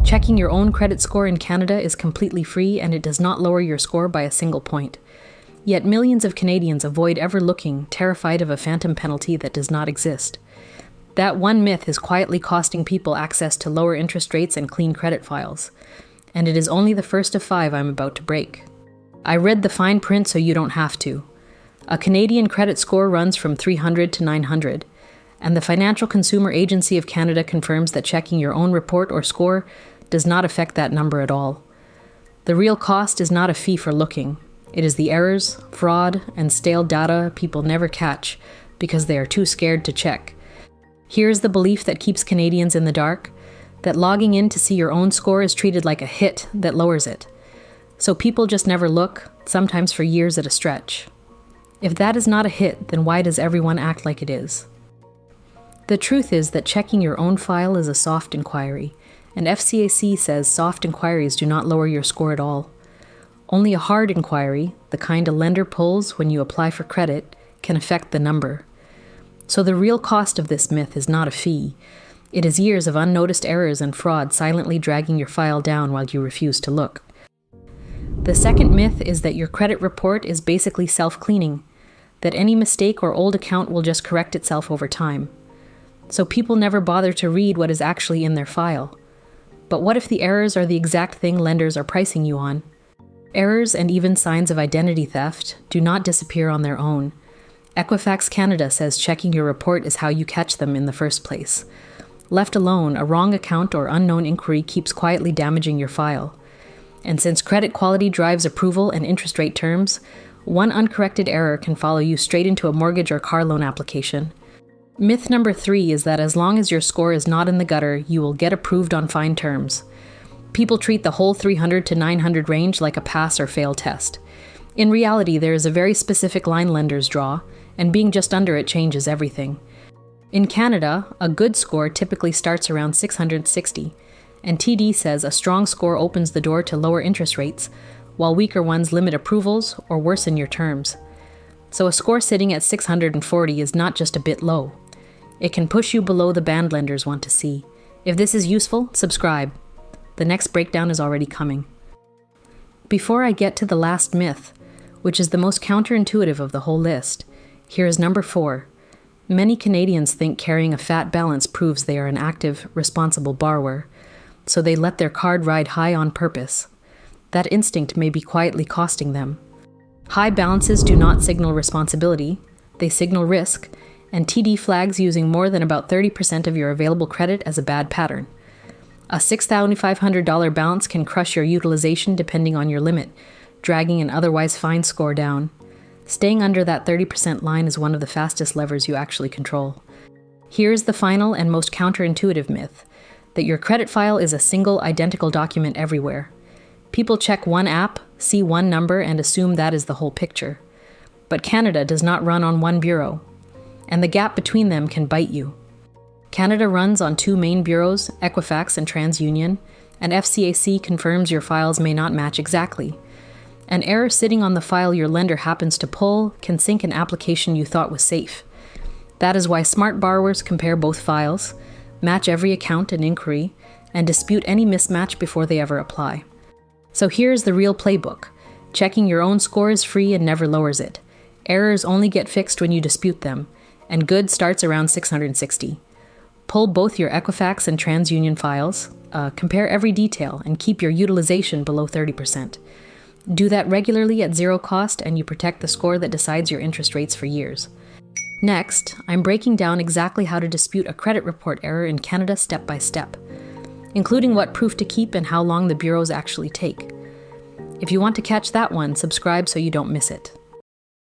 Checking your own credit score in Canada is completely free and it does not lower your score by a single point. Yet millions of Canadians avoid ever looking, terrified of a phantom penalty that does not exist. That one myth is quietly costing people access to lower interest rates and clean credit files. And it is only the first of 5 I'm about to break. I read the fine print so you don't have to. A Canadian credit score runs from 300 to 900, and the Financial Consumer Agency of Canada confirms that checking your own report or score does not affect that number at all. The real cost is not a fee for looking. It is the errors, fraud, and stale data people never catch because they are too scared to check. Here's the belief that keeps Canadians in the dark, that logging in to see your own score is treated like a hit that lowers it. So people just never look, sometimes for years at a stretch. If that is not a hit, then why does everyone act like it is? The truth is that checking your own file is a soft inquiry, and FCAC says soft inquiries do not lower your score at all. Only a hard inquiry, the kind a lender pulls when you apply for credit, can affect the number. So the real cost of this myth is not a fee. It is years of unnoticed errors and fraud silently dragging your file down while you refuse to look. The second myth is that your credit report is basically self-cleaning, that any mistake or old account will just correct itself over time. So people never bother to read what is actually in their file. But what if the errors are the exact thing lenders are pricing you on? Errors and even signs of identity theft do not disappear on their own. Equifax Canada says checking your report is how you catch them in the first place. Left alone, a wrong account or unknown inquiry keeps quietly damaging your file. And since credit quality drives approval and interest rate terms, one uncorrected error can follow you straight into a mortgage or car loan application. Myth number 3 is that as long as your score is not in the gutter, you will get approved on fine terms. People treat the whole 300 to 900 range like a pass or fail test. In reality, there is a very specific line lenders draw, and being just under it changes everything. In Canada, a good score typically starts around 660, and TD says a strong score opens the door to lower interest rates, while weaker ones limit approvals or worsen your terms. So a score sitting at 640 is not just a bit low. It can push you below the band lenders want to see. If this is useful, subscribe. The next breakdown is already coming. Before I get to the last myth, which is the most counterintuitive of the whole list, here is number 4. Many Canadians think carrying a fat balance proves they are an active, responsible borrower, so they let their card ride high on purpose. That instinct may be quietly costing them. High balances do not signal responsibility, they signal risk, and TD flags using more than about 30% of your available credit as a bad pattern. A $6,500 balance can crush your utilization depending on your limit, dragging an otherwise fine score down. Staying under that 30% line is one of the fastest levers you actually control. Here is the final and most counterintuitive myth, that your credit file is a single identical document everywhere. People check one app, see one number, and assume that is the whole picture. But Canada does not run on one bureau, and the gap between them can bite you. Canada runs on 2 main bureaus, Equifax and TransUnion, and FCAC confirms your files may not match exactly. An error sitting on the file your lender happens to pull can sink an application you thought was safe. That is why smart borrowers compare both files, match every account and inquiry, and dispute any mismatch before they ever apply. So here's the real playbook. Checking your own score is free and never lowers it. Errors only get fixed when you dispute them, and good starts around 660. Pull both your Equifax and TransUnion files, compare every detail, and keep your utilization below 30%. Do that regularly at zero cost and you protect the score that decides your interest rates for years. Next, I'm breaking down exactly how to dispute a credit report error in Canada step by step, including what proof to keep and how long the bureaus actually take. If you want to catch that one, subscribe so you don't miss it.